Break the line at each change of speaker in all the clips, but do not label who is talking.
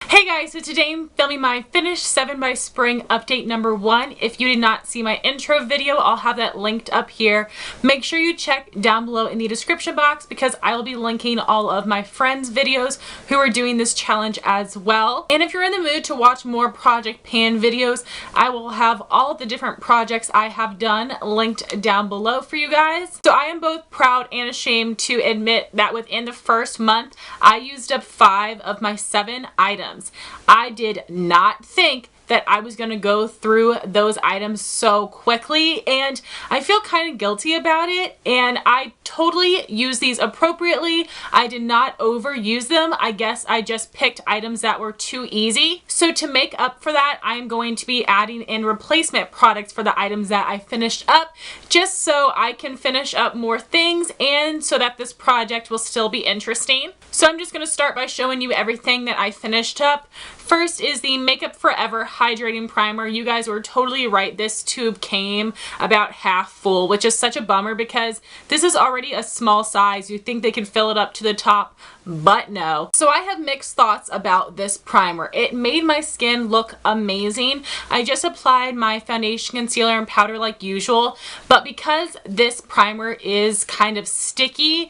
Hey guys, so today I'm filming my finished 7 by Spring update number 1. If you did not see my intro video, I'll have that linked up here. Make sure you check down below in the description box because I will be linking all of my friends' videos who are doing this challenge as well. And if you're in the mood to watch more project pan videos, I will have all of the different projects I have done linked down below for you guys. So I am both proud and ashamed to admit that within the first month, I used up 5 of my 7 items. I did not think that I was going to go through those items so quickly, and I feel kind of guilty about it, and I totally used these appropriately. I did not overuse them. I guess I just picked items that were too easy. So to make up for that, I'm going to be adding in replacement products for the items that I finished up, just so I can finish up more things and so that this project will still be interesting. So I'm just going to start by showing you everything that I finished up. First is the MakeUpForEver Hydrating Primer. You guys were totally right. This tube came about half full, which is such a bummer because this is already a small size. You think they could fill it up to the top, but no. So I have mixed thoughts about this primer. It made my skin look amazing. I just applied my foundation, concealer, and powder like usual, but because this primer is kind of sticky,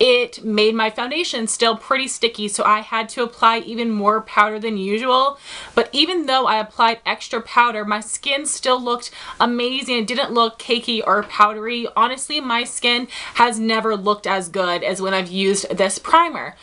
it made my foundation still pretty sticky, so I had to apply even more powder than usual. But even though I applied extra powder, my skin still looked amazing. It didn't look cakey or powdery. Honestly, my skin has never looked as good as when I've used this primer.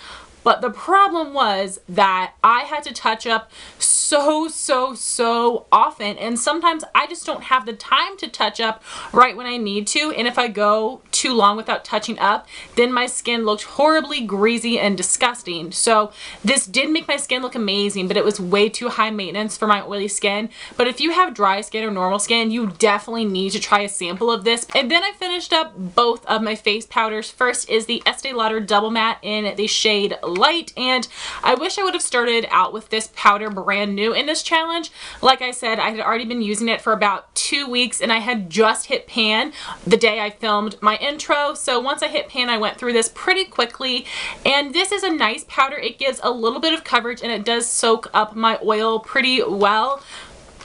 But the problem was that I had to touch up so often, and sometimes I just don't have the time to touch up right when I need to, and if I go too long without touching up, then my skin looked horribly greasy and disgusting. So this did make my skin look amazing, but it was way too high maintenance for my oily skin. But if you have dry skin or normal skin, you definitely need to try a sample of this. And then I finished up both of my face powders. First is the Estee Lauder Double Matte in the shade Light, and I wish I would have started out with this powder brand new in this challenge. Like I said, I had already been using it for about 2 weeks, and I had just hit pan the day I filmed my intro. So once I hit pan, I went through this pretty quickly, and this is a nice powder. It gives a little bit of coverage, and it does soak up my oil pretty well,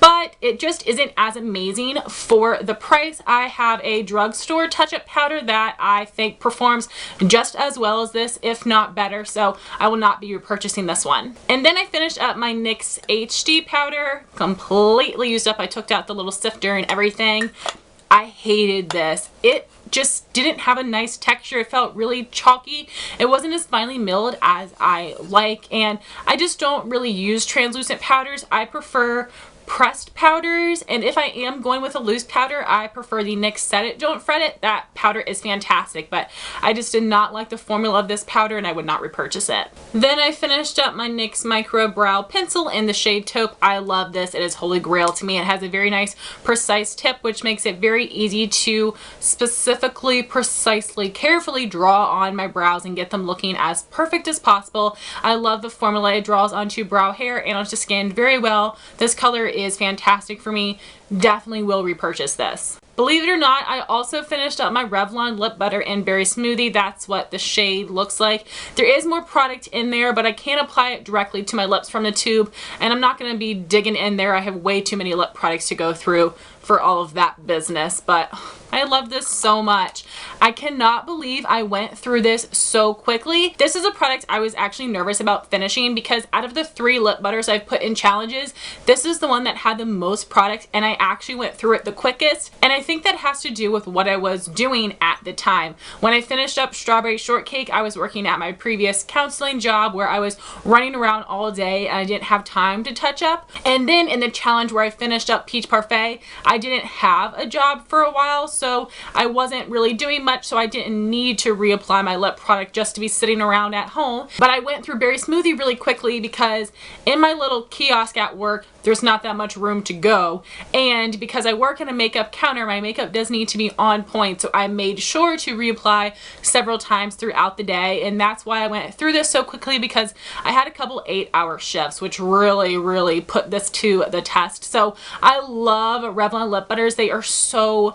but it just isn't as amazing for the price. I have a drugstore touch-up powder that I think performs just as well as this, if not better, so I will not be repurchasing this one. And then I finished up my NYX HD powder, completely used up. I took out the little sifter and everything. I hated this. It just didn't have a nice texture. It felt really chalky. It wasn't as finely milled as I like, and I just don't really use translucent powders. I prefer pressed powders, and if I am going with a loose powder, I prefer the NYX Set It Don't Fret It. That powder is fantastic, but I just did not like the formula of this powder, and I would not repurchase it. Then I finished up my NYX Micro Brow Pencil in the shade Taupe. I love this. It is holy grail to me. It has a very nice precise tip, which makes it very easy to specifically, precisely, carefully draw on my brows and get them looking as perfect as possible. I love the formula. It draws onto brow hair and onto skin very well. This color is fantastic for me. Definitely will repurchase this. Believe it or not, I also finished up my Revlon Lip Butter in Berry Smoothie. That's what the shade looks like. There is more product in there, but I can't apply it directly to my lips from the tube, and I'm not going to be digging in there. I have way too many lip products to go through for all of that business, but I love this so much. I cannot believe I went through this so quickly. This is a product I was actually nervous about finishing because out of the 3 lip butters I've put in challenges, this is the one that had the most product, and I actually went through it the quickest, and I think that has to do with what I was doing at the time. When I finished up Strawberry Shortcake, I was working at my previous counseling job where I was running around all day and I didn't have time to touch up. And then in the challenge where I finished up Peach Parfait, I didn't have a job for a while, so I wasn't really doing much, so I didn't need to reapply my lip product just to be sitting around at home. But I went through Berry Smoothie really quickly because in my little kiosk at work, there's not that much room to go, and and because I work in a makeup counter, my makeup does need to be on point, so I made sure to reapply several times throughout the day, and that's why I went through this so quickly, because I had a couple 8-hour shifts, which really put this to the test. So I love Revlon lip butters. They are so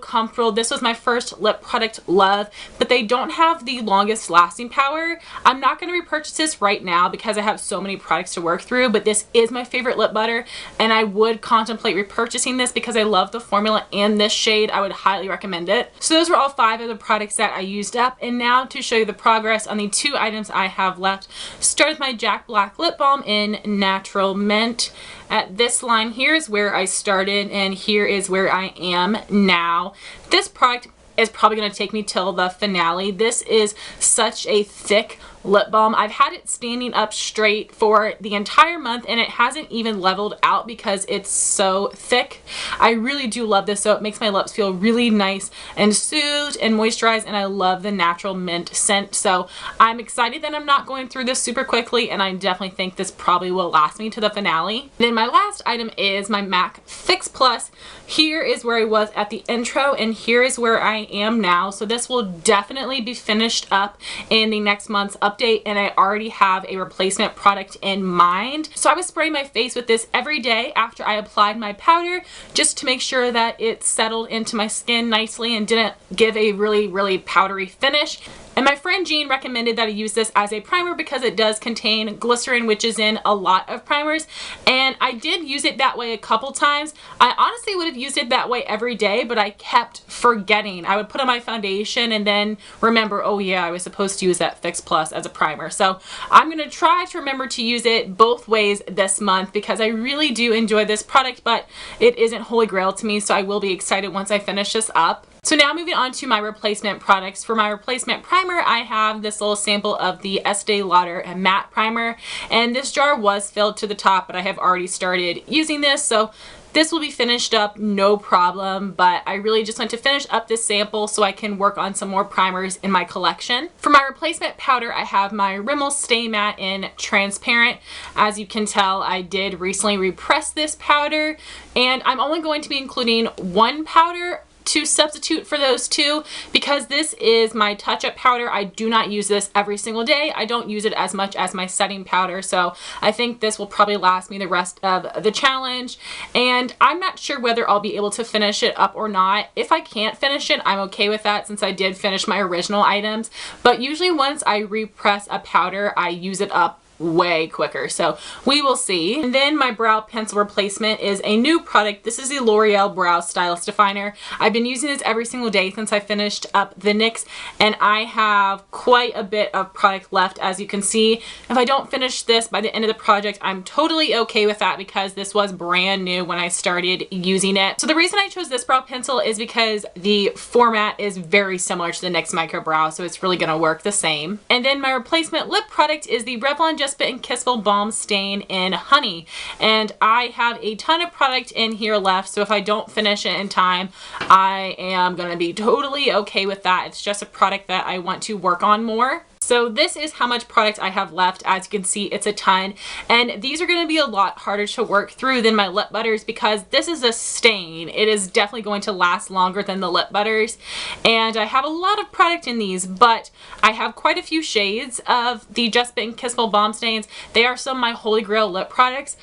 comfortable. This was my first lip product love, but they don't have the longest lasting power. I'm not going to repurchase this right now because I have so many products to work through, but this is my favorite lip butter, and I would contemplate repurchasing this because I love the formula and this shade. I would highly recommend it. So those were all 5 of the products that I used up, and now to show you the progress on the 2 items I have left. Start with my Jack Black lip balm in Natural Mint. At this line here is where I started, and here is where I am now. This product is probably going to take me till the finale. This is such a thick lip balm. I've had it standing up straight for the entire month, and it hasn't even leveled out because it's so thick. I really do love this, so it makes my lips feel really nice and soothed and moisturized, and I love the Natural Mint scent. So I'm excited that I'm not going through this super quickly, and I definitely think this probably will last me to the finale. Then my last item is my MAC Fix Plus. Here is where I was at the intro, and here is where I am now. So this will definitely be finished up in the next month's update, and I already have a replacement product in mind. So I was spraying my face with this every day after I applied my powder, just to make sure that it settled into my skin nicely and didn't give a really powdery finish. And my friend Jean recommended that I use this as a primer because it does contain glycerin, which is in a lot of primers, and I did use it that way a couple times. I honestly would have used it that way every day, but I kept forgetting. I would put on my foundation and then remember, oh yeah, I was supposed to use that Fix Plus as a primer. So I'm going to try to remember to use it both ways this month because I really do enjoy this product, but it isn't holy grail to me, so I will be excited once I finish this up. So now moving on to my replacement products. For my replacement primer, I have this little sample of the Estee Lauder Matte Primer, and this jar was filled to the top, but I have already started using this, so this will be finished up no problem, but I really just want to finish up this sample so I can work on some more primers in my collection. For my replacement powder, I have my Rimmel Stay Matte in Transparent. As you can tell, I did recently repress this powder, and I'm only going to be including one powder to substitute for those 2 because this is my touch-up powder. I do not use this every single day. I don't use it as much as my setting powder, so I think this will probably last me the rest of the challenge, and I'm not sure whether I'll be able to finish it up or not. If I can't finish it, I'm okay with that since I did finish my original items, but usually once I repress a powder, I use it up way quicker, so we will see. And then my brow pencil replacement is a new product. This is the L'Oreal Brow Stylist Definer. I've been using this every single day since I finished up the NYX, and I have quite a bit of product left, as you can see. If I don't finish this by the end of the project, I'm totally okay with that because this was brand new when I started using it. So the reason I chose this brow pencil is because the format is very similar to the NYX Micro Brow, so it's really gonna work the same. And then my replacement lip product is the Revlon Bitten Kissable Balm Stain in Honey, and I have a ton of product in here left, so if I don't finish it in time, I am gonna be totally okay with that. It's just a product that I want to work on more. So this is how much product I have left. As you can see, it's a ton, and these are going to be a lot harder to work through than my lip butters because this is a stain. It is definitely going to last longer than the lip butters, and I have a lot of product in these, but I have quite a few shades of the Just Bitten Kissable Balm Stains. They are some of my holy grail lip products,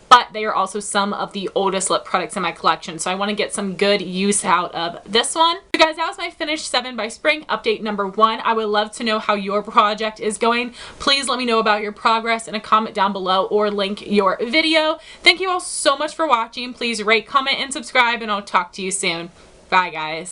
but they are also some of the oldest lip products in my collection, so I want to get some good use out of this one. So guys, that was my finished 7 by Spring update number 1. I would love to know how your project is going. Please let me know about your progress in a comment down below or link your video. Thank you all so much for watching. Please rate, comment, and subscribe, and I'll talk to you soon. Bye guys.